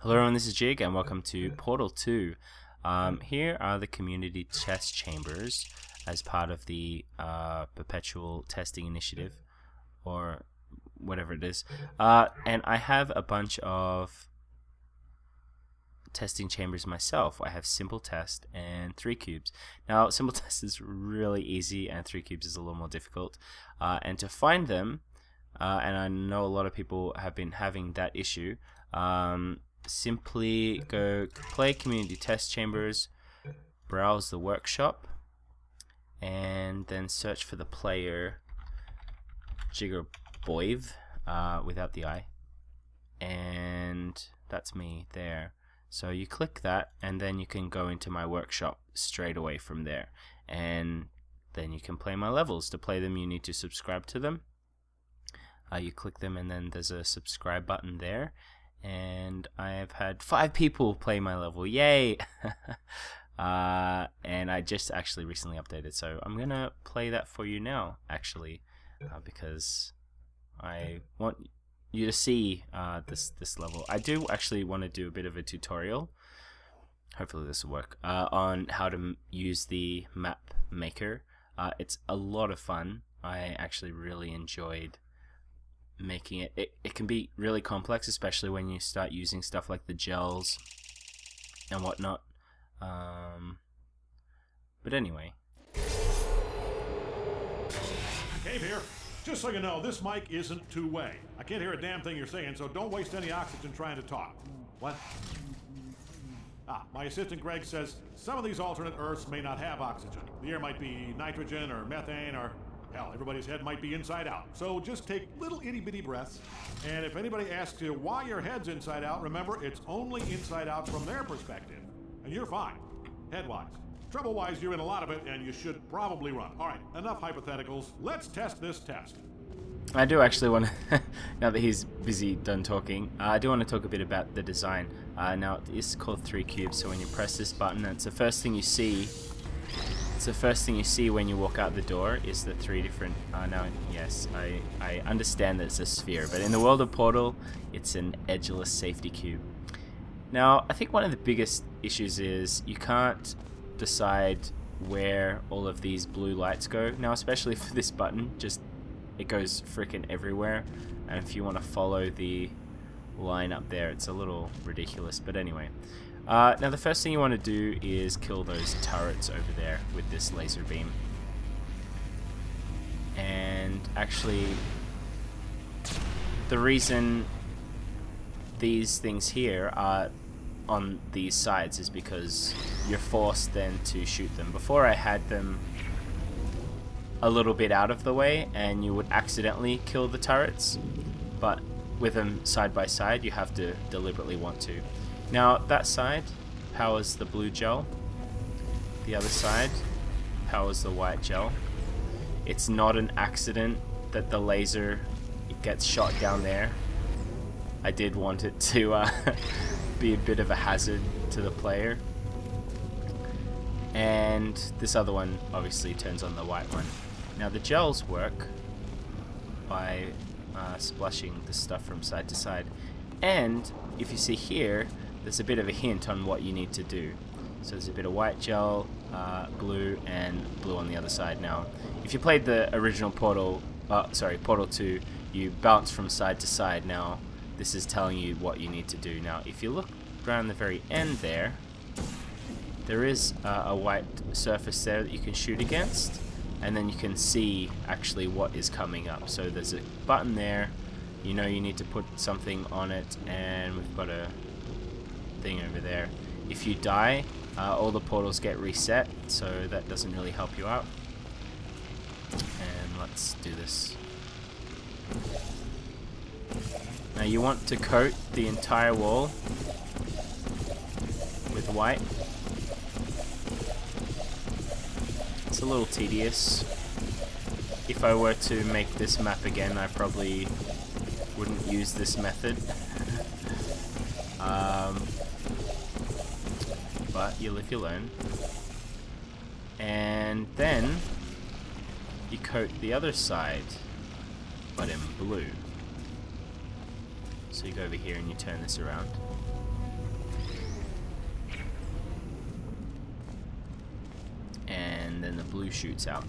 Hello everyone, this is Jig and welcome to Portal 2. Here are the community test chambers as part of the perpetual testing initiative, or whatever it is. And I have a bunch of testing chambers myself. I have simple test and 3 cubes. Now simple test is really easy and 3 cubes is a little more difficult. And to find them, and I know a lot of people have been having that issue, simply go play community test chambers, browse the workshop, and then search for the player Jigarbov without the I, and that's me there. So you click that and then you can go into my workshop straight away from there, and then you can play my levels. To play them you need to subscribe to them. You click them and then there's a subscribe button there, and I've had 5 people play my level. Yay! And I just actually recently updated, so I'm gonna play that for you now actually, because I want you to see this level. I do actually want to do a bit of a tutorial, hopefully this will work, on how to use the map maker. It's a lot of fun. I actually really enjoyed making it. It can be really complex, especially when you start using stuff like the gels and whatnot. But anyway. Cave here. Just so you know, this mic isn't two-way. I can't hear a damn thing you're saying, so don't waste any oxygen trying to talk. What? My assistant Greg says some of these alternate Earths may not have oxygen. The air might be nitrogen or methane, or hell, everybody's head might be inside out. So just take little itty-bitty breaths, and if anybody asks you why your head's inside out, remember it's only inside out from their perspective. And you're fine, head-wise. Trouble-wise, you're in a lot of it, and you should probably run. All right, enough hypotheticals. Let's test this test. I do actually want to, now that he's busy done talking, I do want to talk a bit about the design. Now, it's called 3 cubes, so when you press this button, it's the first thing you see. It's the first thing you see when you walk out the door is the 3 different, now, yes, I understand that it's a sphere, but in the world of Portal, it's an edgeless safety cube. Now, I think one of the biggest issues is you can't decide where all of these blue lights go. Now, especially for this button, just it goes freaking everywhere, and if you want to follow the line up there, it's a little ridiculous. But anyway, now the first thing you want to do is kill those turrets over there with this laser beam. And actually, the reason these things here are on these sides is because you're forced then to shoot them. Before, I had them a little bit out of the way and you would accidentally kill the turrets, but with them side by side you have to deliberately want to. Now that side powers the blue gel, the other side powers the white gel. It's not an accident that the laser gets shot down there. I did want it to be a bit of a hazard to the player. And this other one obviously turns on the white one. Now the gels work by splashing the stuff from side to side. And if you see here, there's a bit of a hint on what you need to do. So there's a bit of white gel, blue, and blue on the other side. Now, if you played the original Portal, Portal 2, you bounce from side to side. Now, this is telling you what you need to do. Now, if you look around the very end there, there is a white surface there that you can shoot against, and then you can see actually what is coming up. So there's a button there, you know you need to put something on it, and we've got a thing over there. If you die, all the portals get reset, so that doesn't really help you out. And let's do this. Now you want to coat the entire wall with white. It's a little tedious. If I were to make this map again, I probably wouldn't use this method. But you live, you learn. And then you coat the other side, but in blue. So you go over here and you turn this around. and then the blue shoots out.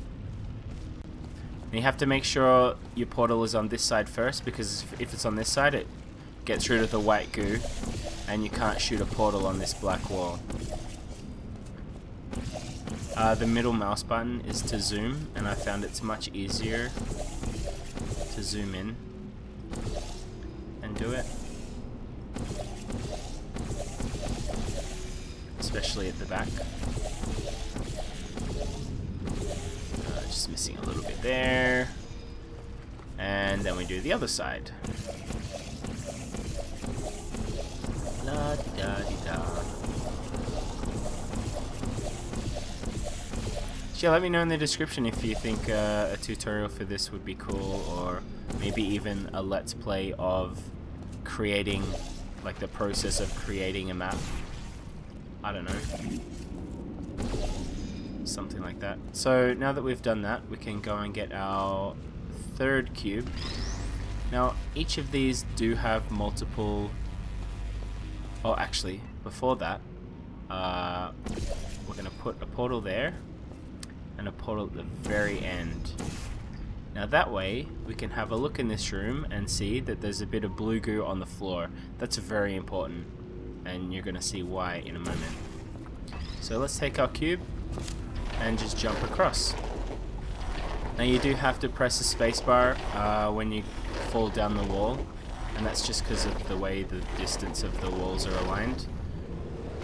And you have to make sure your portal is on this side first, because if it's on this side it gets rid of the white goo and you can't shoot a portal on this black wall. The middle mouse button is to zoom, and I found it's much easier to zoom in and do it, especially at the back. Just missing a little bit there, and then we do the other side. La da di da. So yeah, let me know in the description if you think a tutorial for this would be cool, or maybe even a let's play of creating, like the process of creating a map. I don't know. Something like that. So now that we've done that, we can go and get our third cube. Now each of these do have multiple... Oh, actually, before that, we're going to put a portal there and a portal at the very end. Now that way we can have a look in this room and see that there's a bit of blue goo on the floor. That's very important, and you're going to see why in a moment. So let's take our cube and just jump across. Now you do have to press the spacebar when you fall down the wall, and that's just because of the way the distance of the walls are aligned,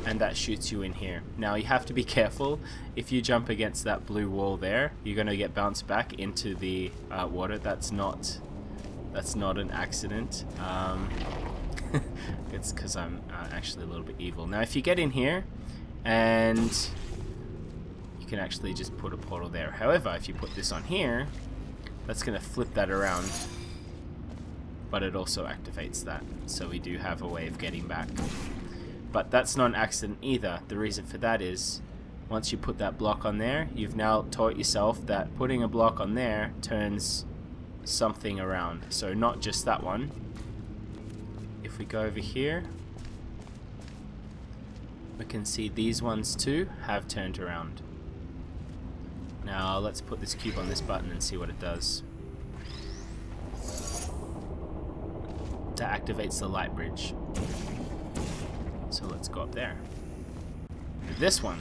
and that shoots you in here. Now you have to be careful. If you jump against that blue wall there, you're going to get bounced back into the water. That's not an accident. It's because I'm actually a little bit evil. Now if you get in here, and you can actually just put a portal there. However, if you put this on here, that's going to flip that around, but it also activates that, so we do have a way of getting back. But that's not an accident either. The reason for that is, once you put that block on there, you've now taught yourself that putting a block on there turns something around. So not just that one. If we go over here, we can see these ones too have turned around. Now let's put this cube on this button and see what it does. That activates the light bridge. So let's go up there. This one.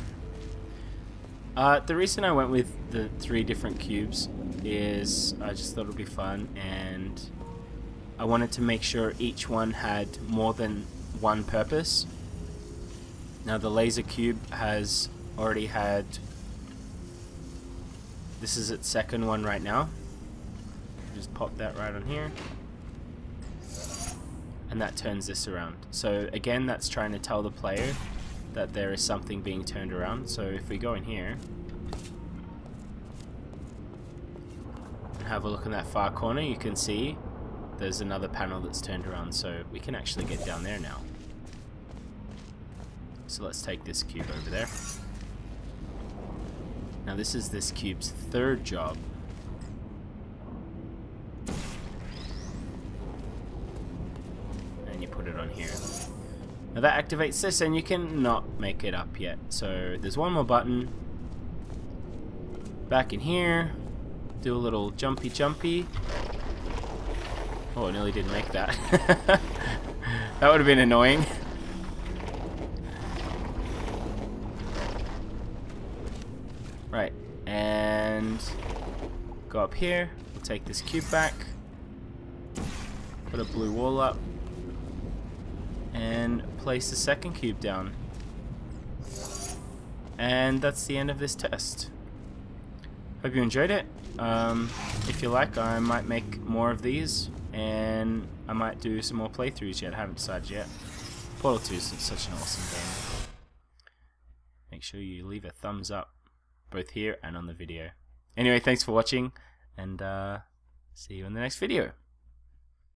The reason I went with the 3 different cubes is I just thought it would be fun, and I wanted to make sure each one had more than one purpose. Now the laser cube has already had... This is its second one right now. Just pop that right on here. And that turns this around. So again, that's trying to tell the player that there is something being turned around. So if we go in here and have a look in that far corner, you can see there's another panel that's turned around. So we can actually get down there now. So let's take this cube over there. Now this is this cube's third job. And you put it on here. Now that activates this, and you can not make it up yet. So there's one more button. Back in here. Do a little jumpy jumpy. Oh, I nearly didn't make that. That would have been annoying. Right, and go up here, we'll take this cube back, put a blue wall up, and place the second cube down. And that's the end of this test. Hope you enjoyed it. If you like, I might make more of these, and I might do some more playthroughs yet. I haven't decided yet. Portal 2 is such an awesome game. Make sure you leave a thumbs up, both here and on the video. Anyway, thanks for watching, and see you in the next video.